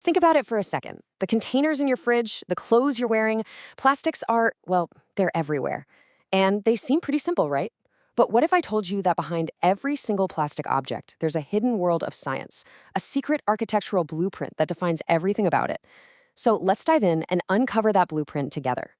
Think about it for a second. The containers in your fridge, the clothes you're wearing, plastics are, well, they're everywhere. And they seem pretty simple, right? But what if I told you that behind every single plastic object, there's a hidden world of science, a secret architectural blueprint that defines everything about it? So let's dive in and uncover that blueprint together.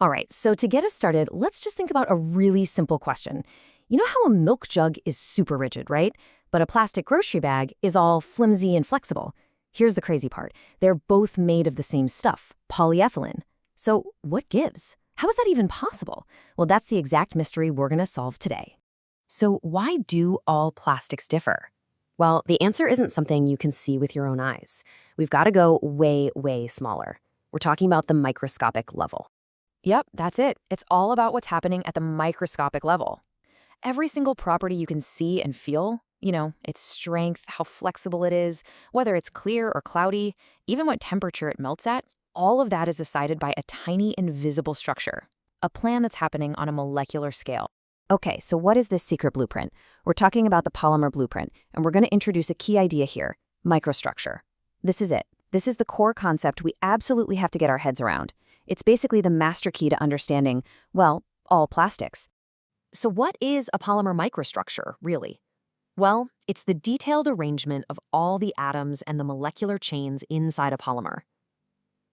All right, so to get us started, let's just think about a really simple question. You know how a milk jug is super rigid, right? But a plastic grocery bag is all flimsy and flexible. Here's the crazy part. They're both made of the same stuff, polyethylene. So what gives? How is that even possible? Well, that's the exact mystery we're going to solve today. So why do all plastics differ? Well, the answer isn't something you can see with your own eyes. We've got to go way, way smaller. We're talking about the microscopic level. Yep, that's it. It's all about what's happening at the microscopic level. Every single property you can see and feel, its strength, how flexible it is, whether it's clear or cloudy, even what temperature it melts at, all of that is decided by a tiny invisible structure, a plan that's happening on a molecular scale. Okay, so what is this secret blueprint? We're talking about the polymer blueprint, and we're going to introduce a key idea here, microstructure. This is it. This is the core concept we absolutely have to get our heads around. It's basically the master key to understanding, well, all plastics. So what is a polymer microstructure, really? Well, it's the detailed arrangement of all the atoms and the molecular chains inside a polymer.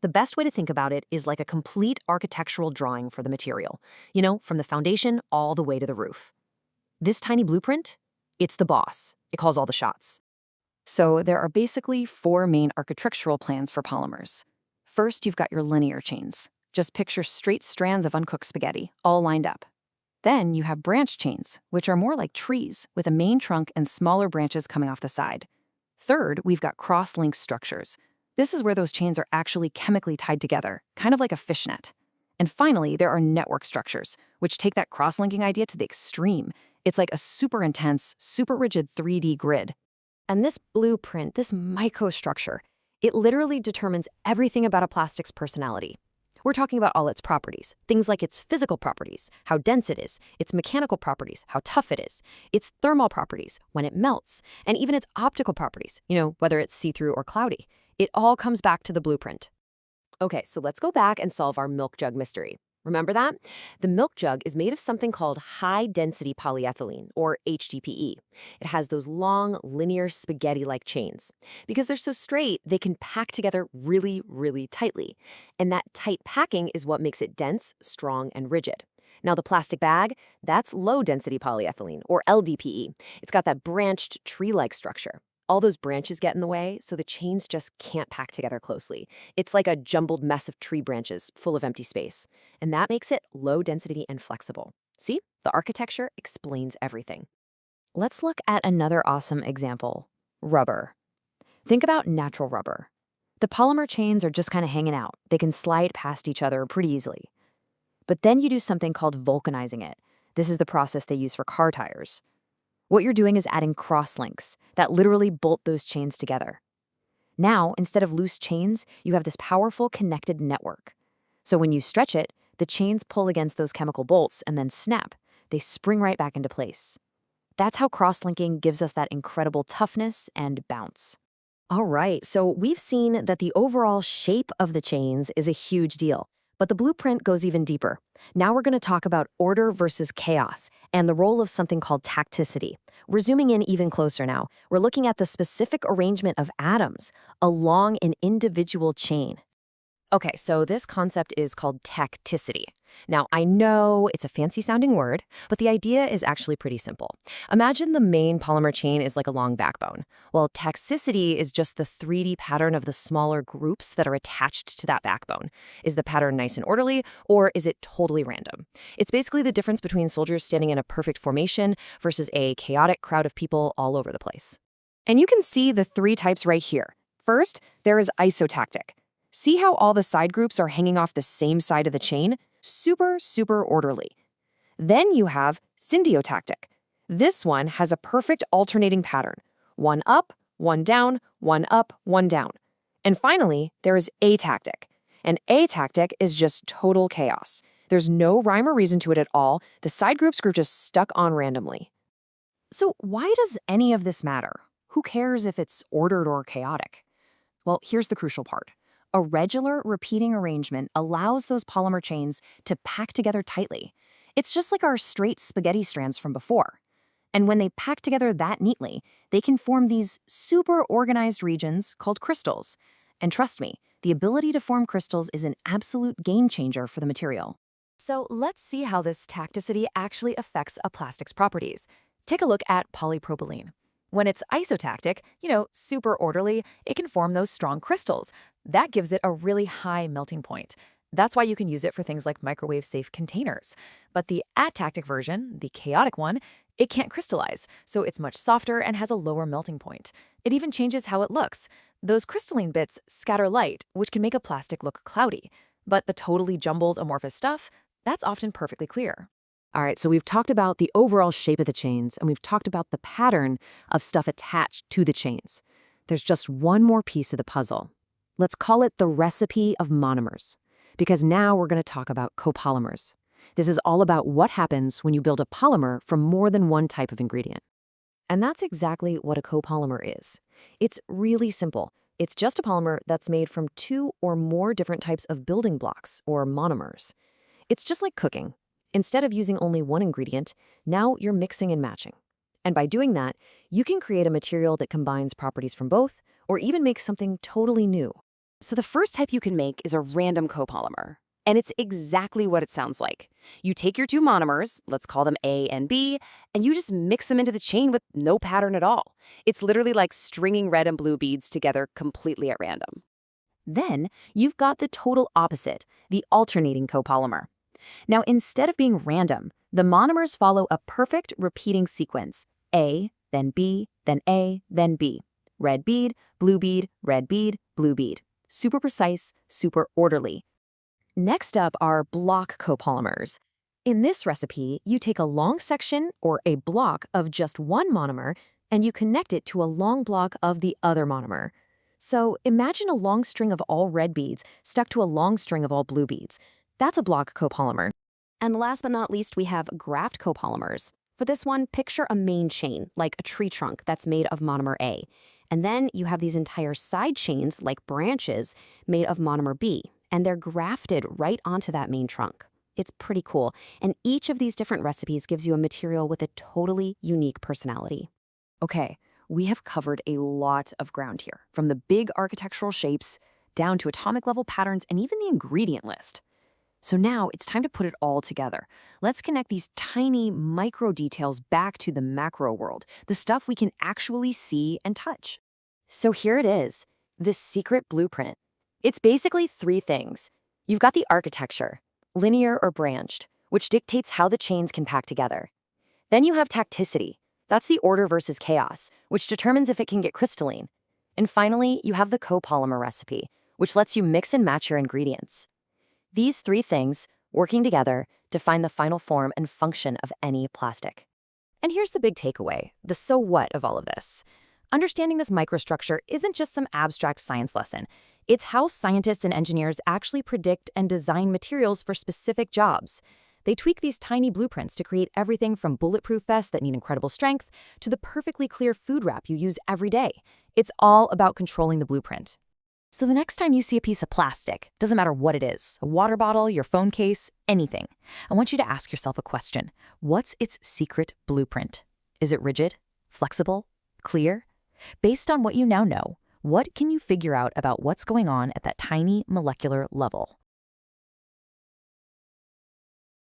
The best way to think about it is like a complete architectural drawing for the material, from the foundation all the way to the roof. This tiny blueprint, it's the boss. It calls all the shots. So there are basically four main architectural plans for polymers. First, you've got your linear chains. Just picture straight strands of uncooked spaghetti, all lined up. Then you have branch chains, which are more like trees, with a main trunk and smaller branches coming off the side. Third, we've got cross-linked structures. This is where those chains are actually chemically tied together, kind of like a fishnet. And finally, there are network structures, which take that cross-linking idea to the extreme. It's like a super intense, super rigid 3D grid. And this blueprint, this microstructure, it literally determines everything about a plastic's personality. We're talking about all its properties, things like its physical properties, how dense it is, its mechanical properties, how tough it is, its thermal properties, when it melts, and even its optical properties, whether it's see-through or cloudy. It all comes back to the blueprint. Okay, so let's go back and solve our milk jug mystery. Remember that? The milk jug is made of something called high-density polyethylene, or HDPE. It has those long, linear, spaghetti-like chains. Because they're so straight, they can pack together really, really tightly. And that tight packing is what makes it dense, strong, and rigid. Now, the plastic bag, that's low-density polyethylene, or LDPE. It's got that branched, tree-like structure. All those branches get in the way, so the chains just can't pack together closely. It's like a jumbled mess of tree branches full of empty space. And that makes it low density and flexible. See? The architecture explains everything. Let's look at another awesome example. Rubber. Think about natural rubber. The polymer chains are just kind of hanging out. They can slide past each other pretty easily. But then you do something called vulcanizing it. This is the process they use for car tires. What you're doing is adding cross-links that literally bolt those chains together. Now, instead of loose chains, you have this powerful connected network. So when you stretch it, the chains pull against those chemical bolts and then snap. They spring right back into place. That's how cross-linking gives us that incredible toughness and bounce. All right, so we've seen that the overall shape of the chains is a huge deal. But the blueprint goes even deeper. Now we're going to talk about order versus chaos and the role of something called tacticity. We're zooming in even closer now. We're looking at the specific arrangement of atoms along an individual chain. Okay, so this concept is called tacticity. Now, I know it's a fancy-sounding word, but the idea is actually pretty simple. Imagine the main polymer chain is like a long backbone. Well, tacticity is just the 3D pattern of the smaller groups that are attached to that backbone. Is the pattern nice and orderly, or is it totally random? It's basically the difference between soldiers standing in a perfect formation versus a chaotic crowd of people all over the place. And you can see the three types right here. First, there is isotactic. See how all the side groups are hanging off the same side of the chain? Super, super orderly. Then you have syndiotactic. This one has a perfect alternating pattern. One up, one down, one up, one down. And finally, there is atactic. And atactic is just total chaos. There's no rhyme or reason to it at all. The side groups are just stuck on randomly. So why does any of this matter? Who cares if it's ordered or chaotic? Well, here's the crucial part. A regular repeating arrangement allows those polymer chains to pack together tightly. It's just like our straight spaghetti strands from before. And when they pack together that neatly, they can form these super organized regions called crystals. And trust me, the ability to form crystals is an absolute game changer for the material. So let's see how this tacticity actually affects a plastic's properties. Take a look at polypropylene. When it's isotactic, super orderly, it can form those strong crystals. That gives it a really high melting point. That's why you can use it for things like microwave-safe containers. But the atactic version, the chaotic one, it can't crystallize, so it's much softer and has a lower melting point. It even changes how it looks. Those crystalline bits scatter light, which can make a plastic look cloudy. But the totally jumbled amorphous stuff, that's often perfectly clear. All right, so we've talked about the overall shape of the chains, and we've talked about the pattern of stuff attached to the chains. There's just one more piece of the puzzle. Let's call it the recipe of monomers, because now we're going to talk about copolymers. This is all about what happens when you build a polymer from more than one type of ingredient. And that's exactly what a copolymer is. It's really simple. It's just a polymer that's made from two or more different types of building blocks, or monomers. It's just like cooking. Instead of using only one ingredient, now you're mixing and matching. And by doing that, you can create a material that combines properties from both, or even make something totally new. So the first type you can make is a random copolymer. And it's exactly what it sounds like. You take your two monomers, let's call them A and B, and you just mix them into the chain with no pattern at all. It's literally like stringing red and blue beads together completely at random. Then you've got the total opposite, the alternating copolymer. Now, instead of being random, the monomers follow a perfect repeating sequence. A, then B, then A, then B. Red bead, blue bead, red bead, blue bead. Super precise, super orderly. Next up are block copolymers. In this recipe, you take a long section or a block of just one monomer and you connect it to a long block of the other monomer. So imagine a long string of all red beads stuck to a long string of all blue beads. That's a block copolymer. And last but not least, we have graft copolymers. For this one, picture a main chain, like a tree trunk that's made of monomer A. And then you have these entire side chains, like branches, made of monomer B. And they're grafted right onto that main trunk. It's pretty cool. And each of these different recipes gives you a material with a totally unique personality. Okay, we have covered a lot of ground here, from the big architectural shapes down to atomic level patterns and even the ingredient list. So now it's time to put it all together. Let's connect these tiny micro details back to the macro world, the stuff we can actually see and touch. So here it is, the secret blueprint. It's basically three things. You've got the architecture, linear or branched, which dictates how the chains can pack together. Then you have tacticity. That's the order versus chaos, which determines if it can get crystalline. And finally, you have the copolymer recipe, which lets you mix and match your ingredients. These three things, working together, define the final form and function of any plastic. And here's the big takeaway, the so what of all of this. Understanding this microstructure isn't just some abstract science lesson. It's how scientists and engineers actually predict and design materials for specific jobs. They tweak these tiny blueprints to create everything from bulletproof vests that need incredible strength to the perfectly clear food wrap you use every day. It's all about controlling the blueprint. So the next time you see a piece of plastic, doesn't matter what it is, a water bottle, your phone case, anything, I want you to ask yourself a question. What's its secret blueprint? Is it rigid, flexible, clear? Based on what you now know, what can you figure out about what's going on at that tiny molecular level?